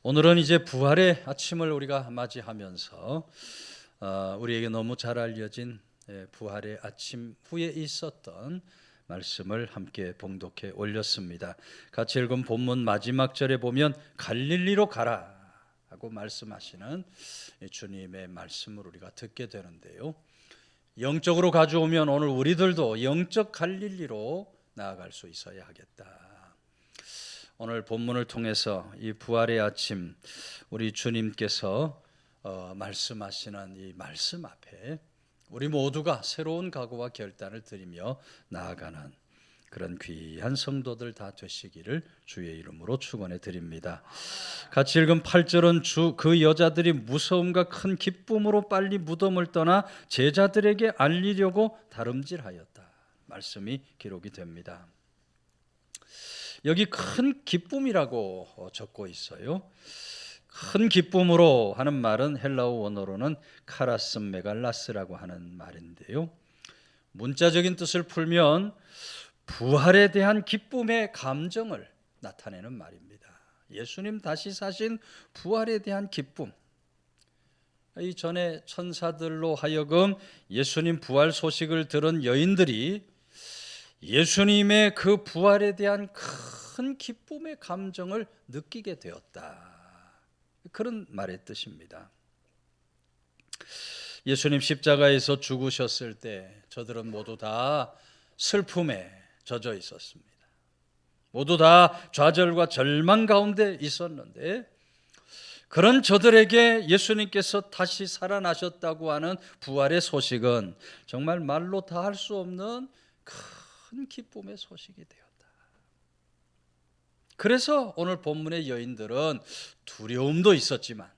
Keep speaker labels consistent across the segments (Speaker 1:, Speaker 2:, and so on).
Speaker 1: 오늘은 이제 부활의 아침을 우리가 맞이하면서 우리에게 너무 잘 알려진 부활의 아침 후에 있었던 말씀을 함께 봉독해 올렸습니다. 같이 읽은 본문 마지막 절에 보면 갈릴리로 가라 하고 말씀하시는 주님의 말씀을 우리가 듣게 되는데요. 영적으로 가져오면 오늘 우리들도 영적 갈릴리로 나아갈 수 있어야 하겠다. 오늘 본문을 통해서 이 부활의 아침 우리 주님께서 말씀하시는 이 말씀 앞에 우리 모두가 새로운 각오와 결단을 드리며 나아가는 그런 귀한 성도들 다 되시기를 주의 이름으로 축원해 드립니다. 같이 읽은 8절은 그 여자들이 무서움과 큰 기쁨으로 빨리 무덤을 떠나 제자들에게 알리려고 다름질하였다. 말씀이 기록이 됩니다. 여기 큰 기쁨이라고 적고 있어요. 큰 기쁨으로 하는 말은 헬라어 원어로는 카라스 메갈라스라고 하는 말인데요. 문자적인 뜻을 풀면 부활에 대한 기쁨의 감정을 나타내는 말입니다. 예수님 다시 사신 부활에 대한 기쁨. 이전에 천사들로 하여금 예수님 부활 소식을 들은 여인들이 예수님의 그 부활에 대한 큰 기쁨의 감정을 느끼게 되었다. 그런 말의 뜻입니다. 예수님 십자가에서 죽으셨을 때 저들은 모두 다 슬픔에 젖어 있었습니다. 모두 다 좌절과 절망 가운데 있었는데 그런 저들에게 예수님께서 다시 살아나셨다고 하는 부활의 소식은 정말 말로 다 할 수 없는 큰 기쁨의 소식이 되었다. 그래서 오늘 본문의 여인들은 두려움도 있었지만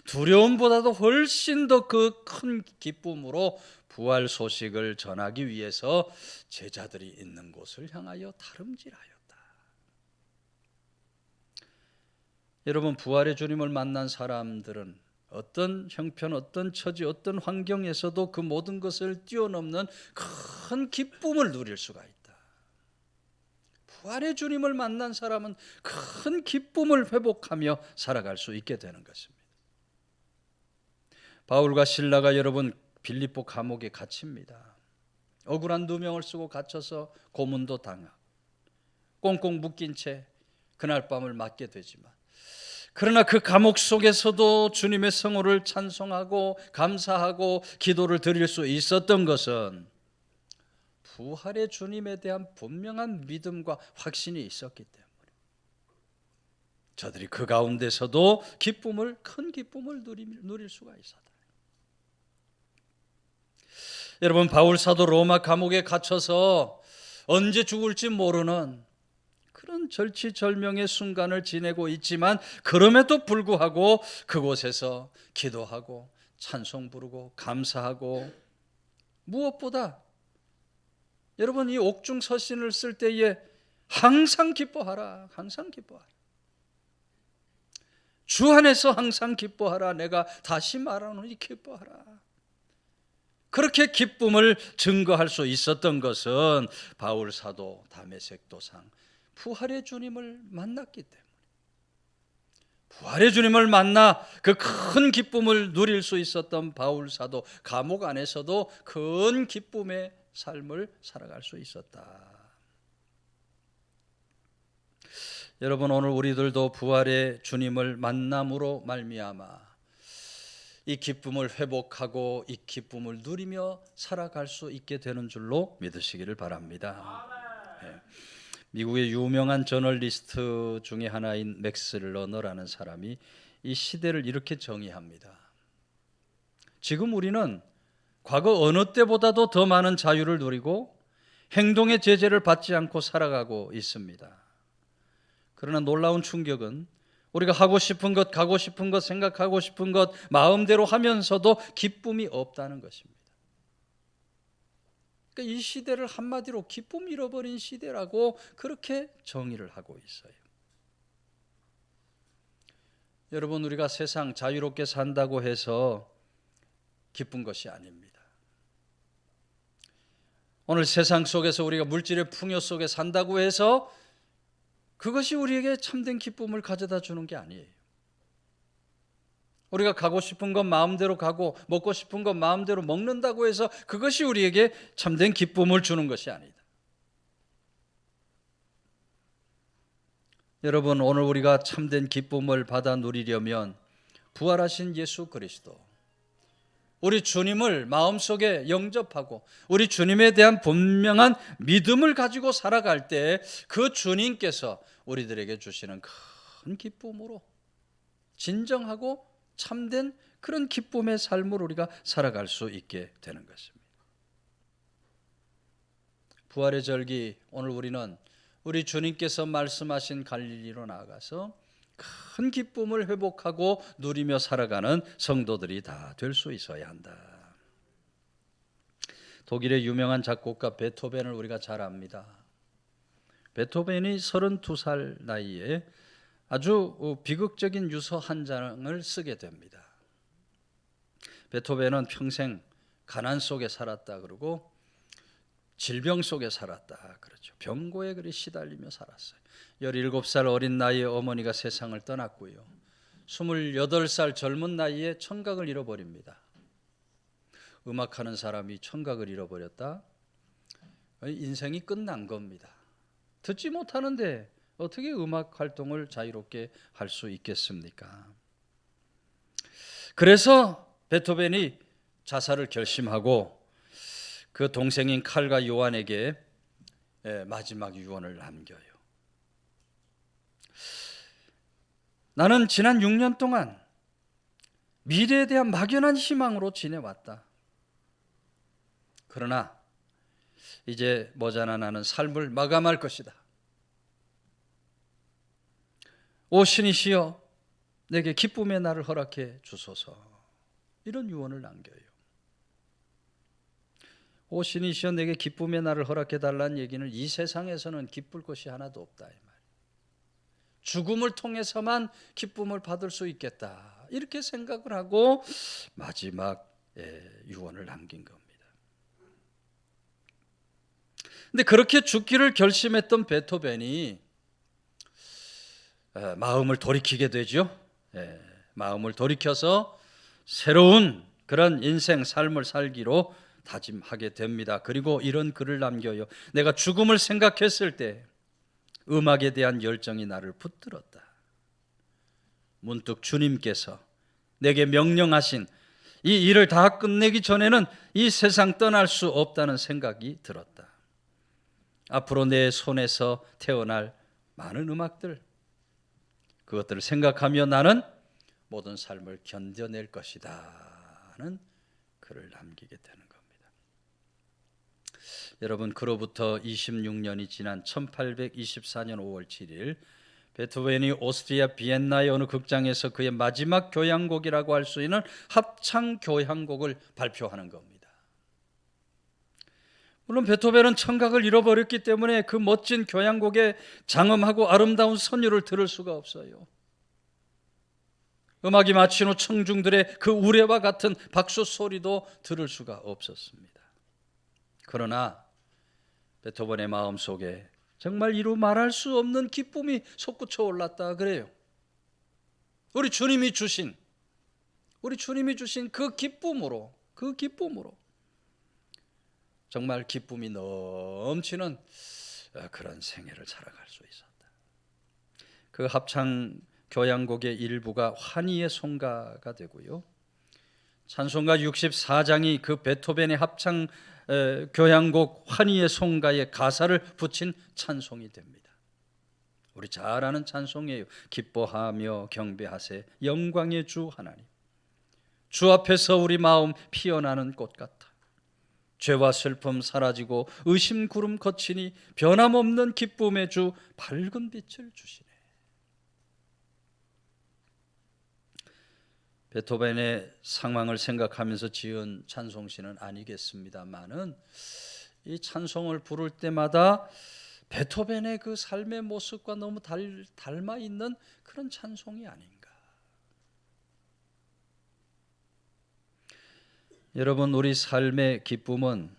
Speaker 1: 두려움보다도 훨씬 더 그 큰 기쁨으로 부활 소식을 전하기 위해서 제자들이 있는 곳을 향하여 다름질하였다. 여러분, 부활의 주님을 만난 사람들은 어떤 형편, 어떤 처지, 어떤 환경에서도 그 모든 것을 뛰어넘는 큰 기쁨을 누릴 수가 있다. 부활의 주님을 만난 사람은 큰 기쁨을 회복하며 살아갈 수 있게 되는 것입니다. 바울과 실라가 여러분 빌립보 감옥에 갇힙니다. 억울한 누명을 쓰고 갇혀서 고문도 당하고 꽁꽁 묶인 채 그날 밤을 맞게 되지만 그러나 그 감옥 속에서도 주님의 성호를 찬송하고 감사하고 기도를 드릴 수 있었던 것은 부활의 주님에 대한 분명한 믿음과 확신이 있었기 때문에 저들이 그 가운데서도 큰 기쁨을 누릴 수가 있었다. 여러분, 바울 사도 로마 감옥에 갇혀서 언제 죽을지 모르는 그런 절치절명의 순간을 지내고 있지만 그럼에도 불구하고 그곳에서 기도하고 찬송 부르고 감사하고 무엇보다 여러분 이 옥중서신을 쓸 때에 항상 기뻐하라. 항상 기뻐하라. 주 안에서 항상 기뻐하라. 내가 다시 말하노니 기뻐하라. 그렇게 기쁨을 증거할 수 있었던 것은 바울 사도 다메섹 도상 부활의 주님을 만났기 때문에 부활의 주님을 만나 그 큰 기쁨을 누릴 수 있었던 바울 사도 감옥 안에서도 큰 기쁨의 삶을 살아갈 수 있었다. 여러분, 오늘 우리들도 부활의 주님을 만남으로 말미암아 이 기쁨을 회복하고 이 기쁨을 누리며 살아갈 수 있게 되는 줄로 믿으시기를 바랍니다. 네. 미국의 유명한 저널리스트 중에 하나인 맥스 러너라는 사람이 이 시대를 이렇게 정의합니다. 지금 우리는 과거 어느 때보다도 더 많은 자유를 누리고 행동의 제재를 받지 않고 살아가고 있습니다. 그러나 놀라운 충격은 우리가 하고 싶은 것, 가고 싶은 것, 생각하고 싶은 것 마음대로 하면서도 기쁨이 없다는 것입니다. 그러니까 이 시대를 한마디로 기쁨 잃어버린 시대라고 그렇게 정의를 하고 있어요. 여러분, 우리가 세상 자유롭게 산다고 해서 기쁜 것이 아닙니다. 오늘 세상 속에서 우리가 물질의 풍요 속에 산다고 해서 그것이 우리에게 참된 기쁨을 가져다 주는 게 아니에요. 우리가 가고 싶은 것 마음대로 가고 먹고 싶은 것 마음대로 먹는다고 해서 그것이 우리에게 참된 기쁨을 주는 것이 아니다. 여러분, 오늘 우리가 참된 기쁨을 받아 누리려면 부활하신 예수 그리스도, 우리 주님을 마음속에 영접하고 우리 주님에 대한 분명한 믿음을 가지고 살아갈 때 그 주님께서 우리들에게 주시는 큰 기쁨으로 진정하고 참된 그런 기쁨의 삶을 우리가 살아갈 수 있게 되는 것입니다. 부활의 절기, 오늘 우리는 우리 주님께서 말씀하신 갈릴리로 나아가서 큰 기쁨을 회복하고 누리며 살아가는 성도들이 다 될 수 있어야 한다. 독일의 유명한 작곡가 베토벤을 우리가 잘 압니다. 베토벤이 32살 나이에 아주 비극적인 유서 한 장을 쓰게 됩니다. 베토벤은 평생 가난 속에 살았다 그러고 질병 속에 살았다 그렇죠. 병고에 그리 시달리며 살았어요. 17살 어린 나이에 어머니가 세상을 떠났고요. 28살 젊은 나이에 청각을 잃어버립니다. 음악하는 사람이 청각을 잃어버렸다? 인생이 끝난 겁니다. 듣지 못하는데 어떻게 음악 활동을 자유롭게 할 수 있겠습니까? 그래서 베토벤이 자살을 결심하고 그 동생인 칼과 요한에게 마지막 유언을 남겨요. 나는 지난 6년 동안 미래에 대한 막연한 희망으로 지내왔다. 그러나 이제 머지않아 나는 삶을 마감할 것이다. 오 신이시여, 내게 기쁨의 날을 허락해 주소서. 이런 유언을 남겨요. 오 신이시여, 내게 기쁨의 날을 허락해 달라는 얘기는 이 세상에서는 기쁠 것이 하나도 없다 이 말이에요. 죽음을 통해서만 기쁨을 받을 수 있겠다, 이렇게 생각을 하고 마지막 유언을 남긴 겁니다. 근데 그렇게 죽기를 결심했던 베토벤이 마음을 돌이키게 되죠. 마음을 돌이켜서 새로운 그런 인생 삶을 살기로 다짐하게 됩니다. 그리고 이런 글을 남겨요. 내가 죽음을 생각했을 때 음악에 대한 열정이 나를 붙들었다. 문득 주님께서 내게 명령하신 이 일을 다 끝내기 전에는 이 세상 떠날 수 없다는 생각이 들었다. 앞으로 내 손에서 태어날 많은 음악들, 그것들을 생각하며 나는 모든 삶을 견뎌낼 것이다 는 글을 남기게 되는 겁니다. 여러분, 그로부터 26년이 지난 1824년 5월 7일 베토벤이 오스트리아 비엔나의 어느 극장에서 그의 마지막 교향곡이라고 할 수 있는 합창 교향곡을 발표하는 겁니다. 물론 베토벤은 청각을 잃어버렸기 때문에 그 멋진 교향곡의 장엄하고 아름다운 선율을 들을 수가 없어요. 음악이 마친 후 청중들의 그 우레와 같은 박수 소리도 들을 수가 없었습니다. 그러나 베토벤의 마음속에 정말 이루 말할 수 없는 기쁨이 솟구쳐 올랐다 그래요. 우리 주님이 주신 그 기쁨으로 정말 기쁨이 넘치는 그런 생애를 살아갈 수 있었다. 그 합창 교향곡의 일부가 환희의 송가가 되고요. 찬송가 64장이 그 베토벤의 합창 교향곡 환희의 송가에 가사를 붙인 찬송이 됩니다. 우리 잘 아는 찬송이에요. 기뻐하며 경배하세 영광의 주 하나님. 주 앞에서 우리 마음 피어나는 꽃 같아. 죄와 슬픔 사라지고 의심 구름 거치니 변함없는 기쁨의 주 밝은 빛을 주시네. 베토벤의 상황을 생각하면서 지은 찬송시는 아니겠습니다만은 이 찬송을 부를 때마다 베토벤의 그 삶의 모습과 너무 닮아 있는 그런 찬송이 아닌가. 여러분, 우리 삶의 기쁨은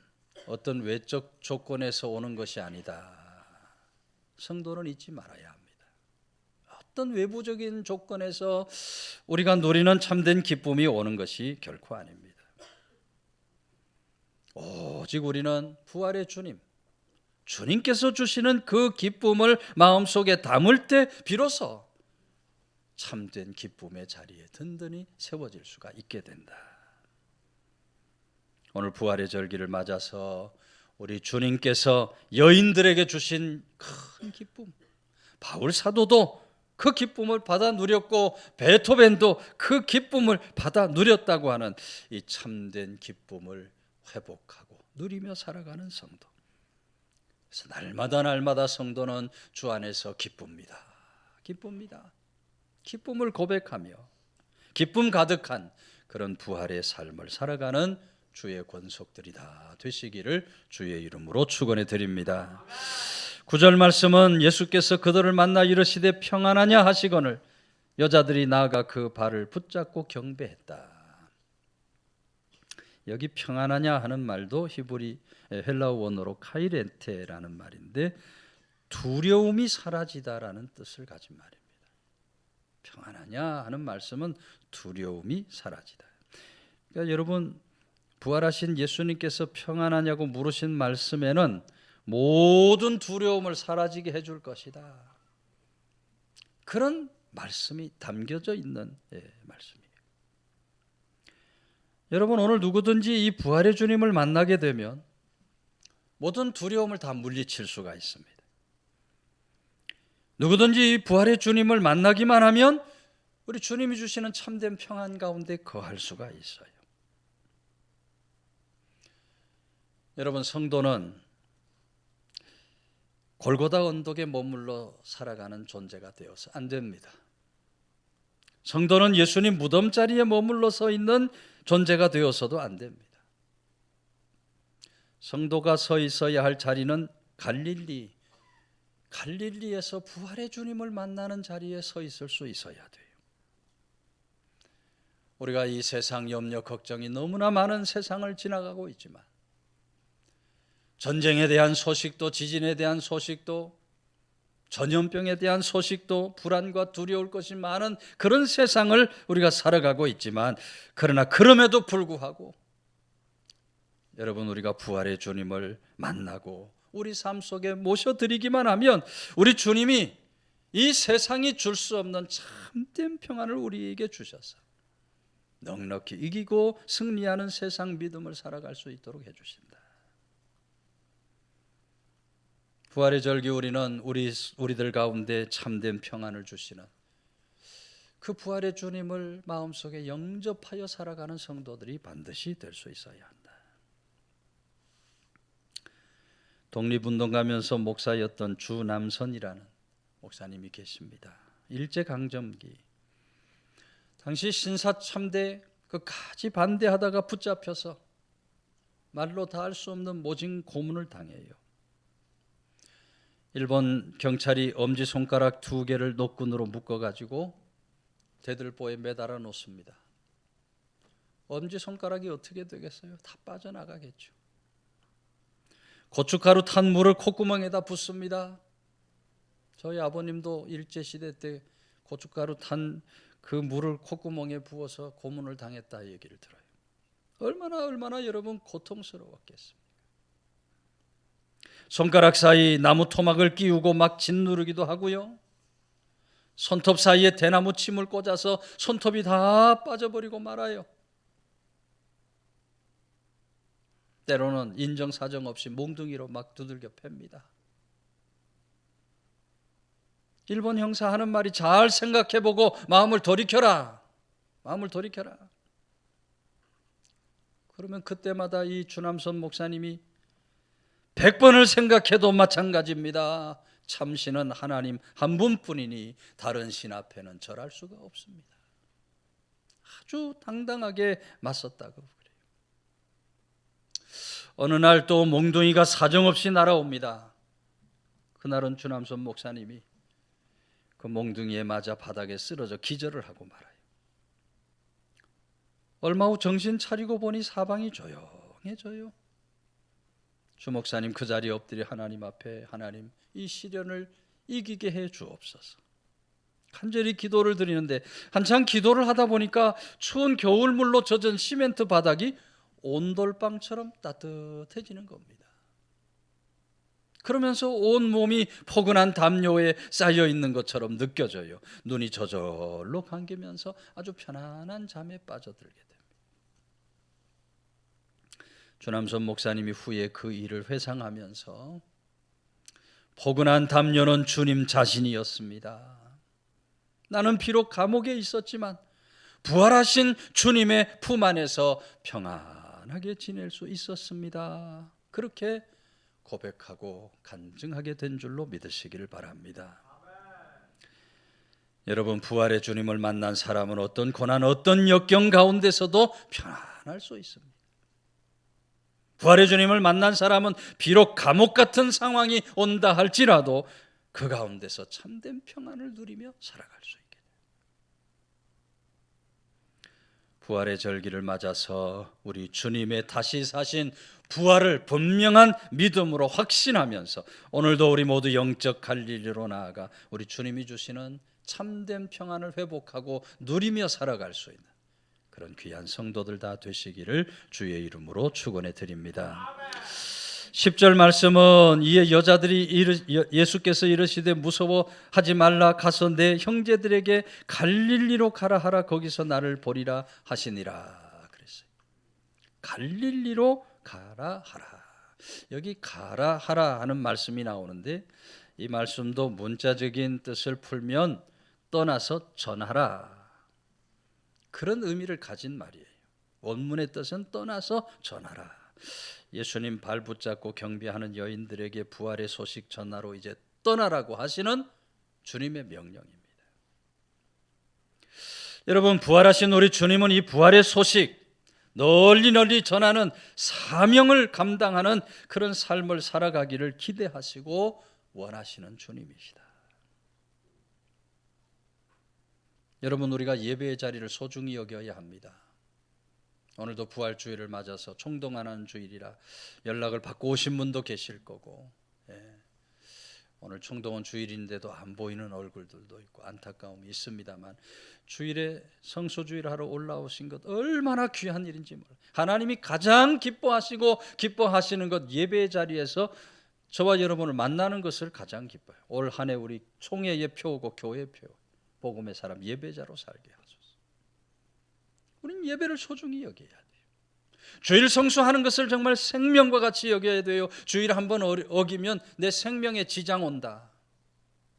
Speaker 1: 어떤 외적 조건에서 오는 것이 아니다. 성도는 잊지 말아야 합니다. 어떤 외부적인 조건에서 우리가 누리는 참된 기쁨이 오는 것이 결코 아닙니다. 오직 우리는 부활의 주님께서 주시는 그 기쁨을 마음속에 담을 때 비로소 참된 기쁨의 자리에 든든히 세워질 수가 있게 된다. 오늘 부활의 절기를 맞아서 우리 주님께서 여인들에게 주신 큰 기쁨, 바울 사도도 그 기쁨을 받아 누렸고 베토벤도 그 기쁨을 받아 누렸다고 하는 이 참된 기쁨을 회복하고 누리며 살아가는 성도. 그래서 날마다 성도는 주 안에서 기쁩니다. 기쁨을 고백하며 기쁨 가득한 그런 부활의 삶을 살아가는 주의 권속들이 다 되시기를 주의 이름으로 축원해 드립니다. 9절 말씀은 예수께서 그들을 만나 이르시되 평안하냐 하시거늘 여자들이 나아가 그 발을 붙잡고 경배했다. 여기 평안하냐 하는 말도 히브리 헬라어 원어로 카이렌테라는 말인데 두려움이 사라지다라는 뜻을 가진 말입니다. 평안하냐 하는 말씀은 두려움이 사라지다. 그러니까 여러분, 부활하신 예수님께서 평안하냐고 물으신 말씀에는 모든 두려움을 사라지게 해줄 것이다, 그런 말씀이 담겨져 있는 말씀이에요. 여러분, 오늘 누구든지 이 부활의 주님을 만나게 되면 모든 두려움을 다 물리칠 수가 있습니다. 누구든지 이 부활의 주님을 만나기만 하면 우리 주님이 주시는 참된 평안 가운데 거할 수가 있어요. 여러분, 성도는 골고다 언덕에 머물러 살아가는 존재가 되어서 안 됩니다. 성도는 예수님 무덤 자리에 머물러 서 있는 존재가 되어서도 안 됩니다. 성도가 서 있어야 할 자리는 갈릴리에서 부활의 주님을 만나는 자리에 서 있을 수 있어야 돼요. 우리가 이 세상 염려 걱정이 너무나 많은 세상을 지나가고 있지만 전쟁에 대한 소식도, 지진에 대한 소식도, 전염병에 대한 소식도, 불안과 두려울 것이 많은 그런 세상을 우리가 살아가고 있지만, 그러나 그럼에도 불구하고 여러분, 우리가 부활의 주님을 만나고 우리 삶 속에 모셔드리기만 하면 우리 주님이 이 세상이 줄 수 없는 참된 평안을 우리에게 주셔서 넉넉히 이기고 승리하는 세상 믿음을 살아갈 수 있도록 해주신다. 부활의 절기, 우리는 우리들 가운데 참된 평안을 주시는 그 부활의 주님을 마음속에 영접하여 살아가는 성도들이 반드시 될 수 있어야 한다. 독립운동가면서 목사였던 주남선이라는 목사님이 계십니다. 일제강점기 당시 신사참대 끝까지 반대하다가 붙잡혀서 말로 다 할 수 없는 모진 고문을 당해요. 일본 경찰이 엄지손가락 2개를 노끈으로 묶어가지고 대들보에 매달아 놓습니다. 엄지손가락이 어떻게 되겠어요? 다 빠져나가겠죠. 고춧가루 탄 물을 콧구멍에다 붓습니다. 저희 아버님도 일제시대 때 고춧가루 탄 그 물을 콧구멍에 부어서 고문을 당했다 얘기를 들어요. 얼마나 여러분 고통스러웠겠습니까? 손가락 사이 나무 토막을 끼우고 막 짓누르기도 하고요. 손톱 사이에 대나무 침을 꽂아서 손톱이 다 빠져버리고 말아요. 때로는 인정사정 없이 몽둥이로 막 두들겨 팹니다. 일본 형사 하는 말이 잘 생각해보고 마음을 돌이켜라. 그러면 그때마다 이 주남선 목사님이 100번을 생각해도 마찬가지입니다. 참신은 하나님 한 분뿐이니 다른 신 앞에는 절할 수가 없습니다. 아주 당당하게 맞섰다고 그래요. 어느 날 또 몽둥이가 사정없이 날아옵니다. 그날은 주남선 목사님이 그 몽둥이에 맞아 바닥에 쓰러져 기절을 하고 말아요. 얼마 후 정신 차리고 보니 사방이 조용해져요. 주 목사님 그 자리에 엎드려 하나님 앞에, 하나님 이 시련을 이기게 해 주옵소서. 간절히 기도를 드리는데 한참 기도를 하다 보니까 추운 겨울물로 젖은 시멘트 바닥이 온돌방처럼 따뜻해지는 겁니다. 그러면서 온 몸이 포근한 담요에 쌓여 있는 것처럼 느껴져요. 눈이 저절로 감기면서 아주 편안한 잠에 빠져들게 됩니다. 주남선 목사님이 후에 그 일을 회상하면서 포근한 담요는 주님 자신이었습니다. 나는 비록 감옥에 있었지만 부활하신 주님의 품 안에서 평안하게 지낼 수 있었습니다. 그렇게 고백하고 간증하게 된 줄로 믿으시기를 바랍니다. 여러분, 부활의 주님을 만난 사람은 어떤 고난, 어떤 역경 가운데서도 편안할 수 있습니다. 부활의 주님을 만난 사람은 비록 감옥 같은 상황이 온다 할지라도 그 가운데서 참된 평안을 누리며 살아갈 수 있게 돼요. 부활의 절기를 맞아서 우리 주님의 다시 사신 부활을 분명한 믿음으로 확신하면서 오늘도 우리 모두 영적 갈릴리로 나아가 우리 주님이 주시는 참된 평안을 회복하고 누리며 살아갈 수 있는 그런 귀한 성도들 다 되시기를 주의 이름으로 축원해 드립니다. 10절 말씀은 이에 여자들이 예수께서 이르시되 무서워하지 말라, 가서 내 형제들에게 갈릴리로 가라 하라, 거기서 나를 보리라 하시니라 그랬어요. 갈릴리로 가라 하라. 여기 가라 하라 하는 말씀이 나오는데 이 말씀도 문자적인 뜻을 풀면 떠나서 전하라, 그런 의미를 가진 말이에요. 원문의 뜻은 떠나서 전하라. 예수님 발 붙잡고 경배하는 여인들에게 부활의 소식 전하러 이제 떠나라고 하시는 주님의 명령입니다. 여러분, 부활하신 우리 주님은 이 부활의 소식 널리 널리 전하는 사명을 감당하는 그런 삶을 살아가기를 기대하시고 원하시는 주님이시다. 여러분, 우리가 예배의 자리를 소중히 여겨야 합니다. 오늘도 부활주일을 맞아서 총동하는 주일이라 연락을 받고 오신 분도 계실 거고, 오늘 총동원 주일인데도 안 보이는 얼굴들도 있고 안타까움이 있습니다만, 주일에 성소주일 하러 올라오신 것 얼마나 귀한 일인지 몰라요. 하나님이 가장 기뻐하시고 기뻐하시는 것, 예배의 자리에서 저와 여러분을 만나는 것을 가장 기뻐요. 올 한 해 우리 총회의 표고 교회 표, 복음의 사람 예배자로 살게 하소서. 우리는 예배를 소중히 여겨야 돼요. 주일 성수하는 것을 정말 생명과 같이 여겨야 돼요. 주일 한번 어기면 내 생명에 지장 온다,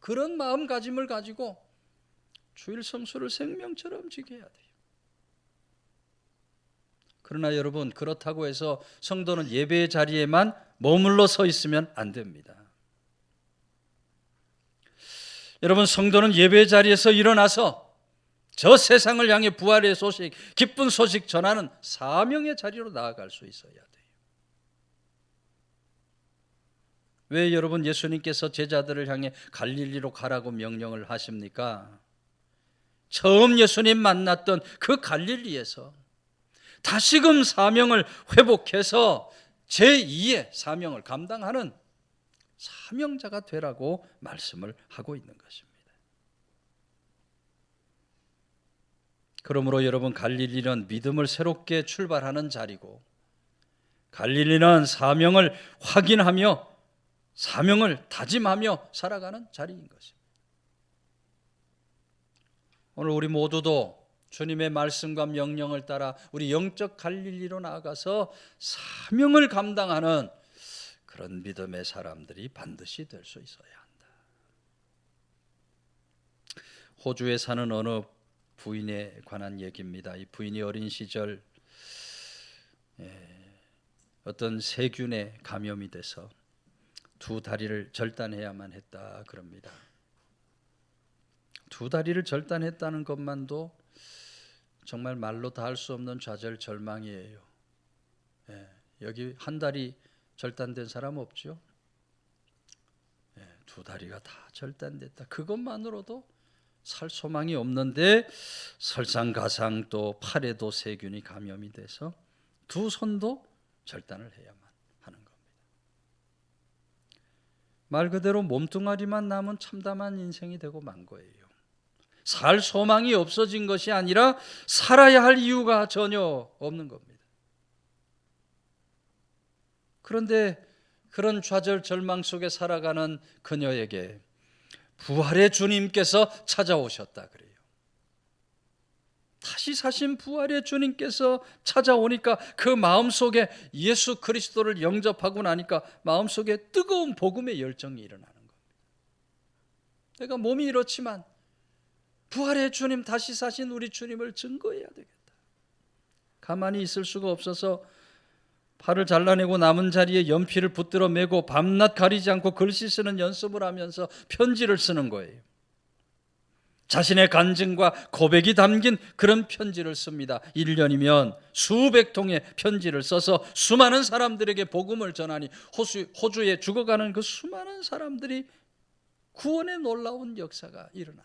Speaker 1: 그런 마음가짐을 가지고 주일 성수를 생명처럼 지켜야 돼요. 그러나 여러분, 그렇다고 해서 성도는 예배의 자리에만 머물러 서 있으면 안 됩니다. 여러분, 성도는 예배의 자리에서 일어나서 저 세상을 향해 부활의 소식, 기쁜 소식 전하는 사명의 자리로 나아갈 수 있어야 돼요. 왜 여러분 예수님께서 제자들을 향해 갈릴리로 가라고 명령을 하십니까? 처음 예수님 만났던 그 갈릴리에서 다시금 사명을 회복해서 제2의 사명을 감당하는 사명자가 되라고 말씀을 하고 있는 것입니다. 그러므로 여러분, 갈릴리는 믿음을 새롭게 출발하는 자리고, 갈릴리는 사명을 확인하며 사명을 다짐하며 살아가는 자리인 것입니다. 오늘 우리 모두도 주님의 말씀과 명령을 따라 우리 영적 갈릴리로 나아가서 사명을 감당하는 그런 믿음의 사람들이 반드시 될 수 있어야 한다. 호주에 사는 어느 부인에 관한 얘기입니다. 이 부인이 어린 시절 어떤 세균에 감염이 돼서 두 다리를 절단해야만 했다 그럽니다. 두 다리를 절단했다는 것만도 정말 말로 다 할 수 없는 좌절절망이에요. 여기 한 다리 절단된 사람 없죠? 두 다리가 다 절단됐다. 그것만으로도 살 소망이 없는데 설상가상 또 팔에도 세균이 감염이 돼서 두 손도 절단을 해야만 하는 겁니다. 말 그대로 몸뚱아리만 남은 참담한 인생이 되고 만 거예요. 살 소망이 없어진 것이 아니라 살아야 할 이유가 전혀 없는 겁니다. 그런데 그런 좌절 절망 속에 살아가는 그녀에게 부활의 주님께서 찾아오셨다 그래요. 다시 사신 부활의 주님께서 찾아오니까 그 마음속에 예수 그리스도를 영접하고 나니까 마음속에 뜨거운 복음의 열정이 일어나는 겁니다. 내가 몸이 이렇지만 부활의 주님, 다시 사신 우리 주님을 증거해야 되겠다. 가만히 있을 수가 없어서 팔을 잘라내고 남은 자리에 연필을 붙들어 매고 밤낮 가리지 않고 글씨 쓰는 연습을 하면서 편지를 쓰는 거예요. 자신의 간증과 고백이 담긴 그런 편지를 씁니다. 1년이면 수백 통의 편지를 써서 수많은 사람들에게 복음을 전하니 호주에 죽어가는 그 수많은 사람들이 구원의 놀라운 역사가 일어나.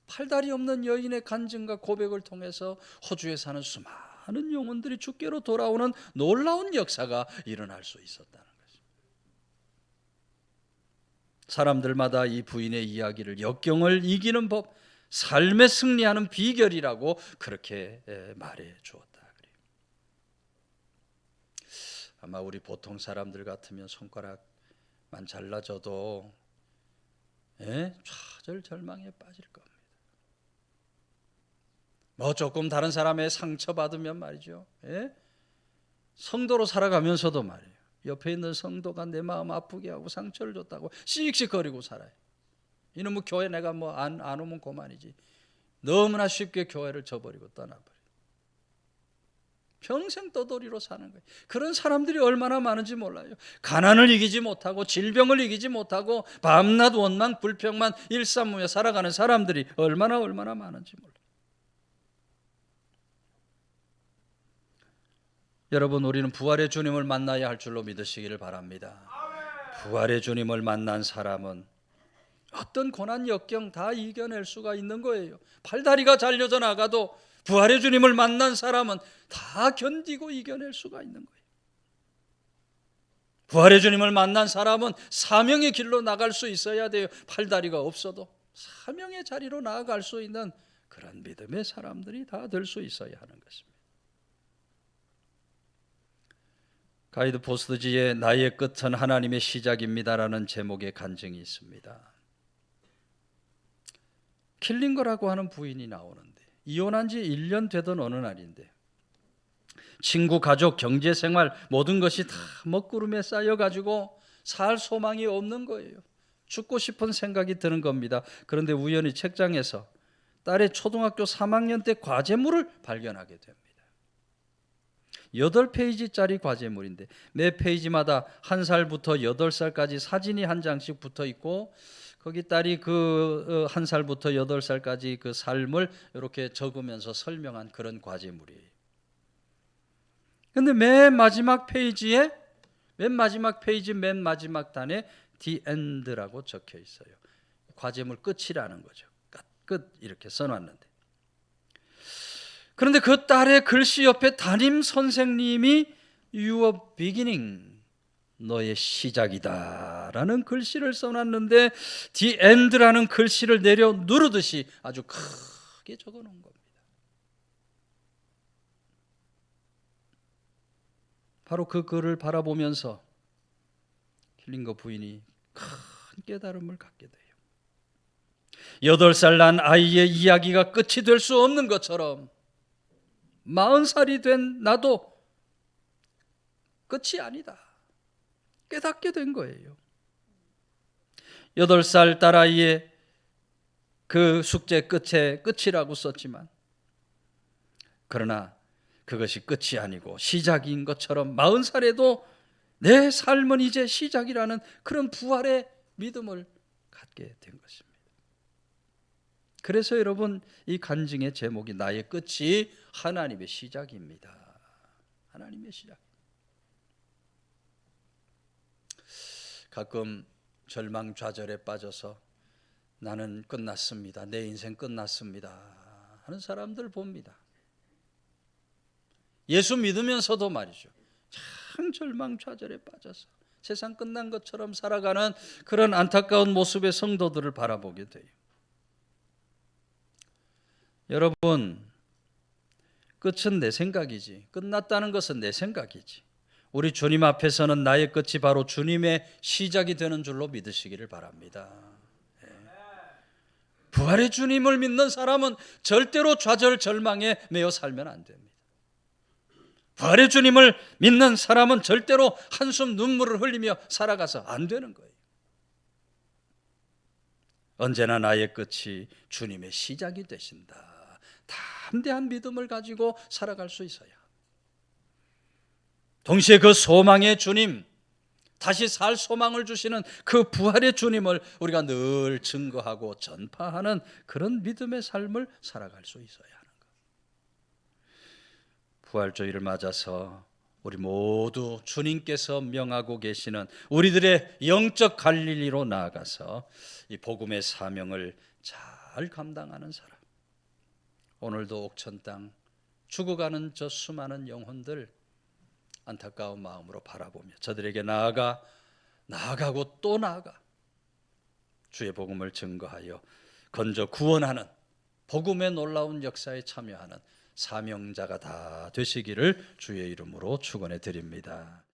Speaker 1: 팔다리 없는 여인의 간증과 고백을 통해서 호주에 사는 수많은 영혼들이 주께로 돌아오는 놀라운 역사가 일어날 수 있었다는 것입니다. 사람들마다 이 부인의 이야기를 역경을 이기는 법, 삶에 승리하는 비결이라고 그렇게 말해 주었다. 아마 우리 보통 사람들 같으면 손가락만 잘라줘도 좌절 절망에 빠질 겁니다. 뭐 조금 다른 사람의 상처받으면 말이죠, 성도로 살아가면서도 말이에요, 옆에 있는 성도가 내 마음 아프게 하고 상처를 줬다고 씩씩거리고 살아요. 이놈의 교회 내가 뭐 안 오면 그만이지. 너무나 쉽게 교회를 저버리고 떠나버려요. 평생 떠돌이로 사는 거예요. 그런 사람들이 얼마나 많은지 몰라요. 가난을 이기지 못하고 질병을 이기지 못하고 밤낮 원망 불평만 일삼으며 살아가는 사람들이 얼마나 많은지 몰라요. 여러분, 우리는 부활의 주님을 만나야 할 줄로 믿으시기를 바랍니다. 부활의 주님을 만난 사람은 어떤 고난 역경 다 이겨낼 수가 있는 거예요. 팔다리가 잘려져 나가도 부활의 주님을 만난 사람은 다 견디고 이겨낼 수가 있는 거예요. 부활의 주님을 만난 사람은 사명의 길로 나갈 수 있어야 돼요. 팔다리가 없어도 사명의 자리로 나아갈 수 있는 그런 믿음의 사람들이 다 될 수 있어야 하는 것입니다. 가이드 포스트지에 나의 끝은 하나님의 시작입니다라는 제목의 간증이 있습니다. 킬링거라고 하는 부인이 나오는데 이혼한 지 1년 되던 어느 날인데 친구, 가족, 경제생활 모든 것이 다 먹구름에 쌓여가지고 살 소망이 없는 거예요. 죽고 싶은 생각이 드는 겁니다. 그런데 우연히 책장에서 딸의 초등학교 3학년 때 과제물을 발견하게 됩니다. 8페이지짜리 과제물인데 매 페이지마다 1살부터 8살까지 사진이 한 장씩 붙어 있고 거기 딸이 그 1살부터 8살까지 그 삶을 이렇게 적으면서 설명한 그런 과제물이에요. 근데 맨 마지막 페이지 맨 마지막 단에 The End라고 적혀 있어요. 과제물 끝이라는 거죠. 끝 이렇게 써놨는데, 그런데 그 딸의 글씨 옆에 담임 선생님이 Your beginning, 너의 시작이다 라는 글씨를 써놨는데 The End라는 글씨를 내려 누르듯이 아주 크게 적어놓은 겁니다. 바로 그 글을 바라보면서 킬링거 부인이 큰 깨달음을 갖게 돼요. 8살 난 아이의 이야기가 끝이 될 수 없는 것처럼 40살이 된 나도 끝이 아니다 깨닫게 된 거예요. 8살 딸아이의 그 숙제 끝에 끝이라고 썼지만 그러나 그것이 끝이 아니고 시작인 것처럼 40살에도 내 삶은 이제 시작이라는 그런 부활의 믿음을 갖게 된 것입니다. 그래서 여러분, 이 간증의 제목이 나의 끝이 하나님의 시작입니다. 하나님의 시작. 가끔 절망 좌절에 빠져서 나는 끝났습니다, 내 인생 끝났습니다 하는 사람들 봅니다. 예수 믿으면서도 말이죠, 참 절망 좌절에 빠져서 세상 끝난 것처럼 살아가는 그런 안타까운 모습의 성도들을 바라보게 돼요. 여러분, 끝은 내 생각이지. 끝났다는 것은 내 생각이지. 우리 주님 앞에서는 나의 끝이 바로 주님의 시작이 되는 줄로 믿으시기를 바랍니다. 부활의 주님을 믿는 사람은 절대로 좌절 절망에 매여 살면 안 됩니다. 부활의 주님을 믿는 사람은 절대로 한숨 눈물을 흘리며 살아가서 안 되는 거예요. 언제나 나의 끝이 주님의 시작이 되신다. 담대한 믿음을 가지고 살아갈 수 있어야. 동시에 그 소망의 주님, 다시 살 소망을 주시는 그 부활의 주님을 우리가 늘 증거하고 전파하는 그런 믿음의 삶을 살아갈 수 있어야 하는 것. 부활주의를 맞아서 우리 모두 주님께서 명하고 계시는 우리들의 영적 갈릴리로 나아가서 이 복음의 사명을 잘 감당하는 사람. 오늘도 옥천 땅 죽어가는 저 수많은 영혼들 안타까운 마음으로 바라보며 저들에게 나아가고 또 나아가 주의 복음을 증거하여 건져 구원하는 복음의 놀라운 역사에 참여하는 사명자가 다 되시기를 주의 이름으로 축원해 드립니다.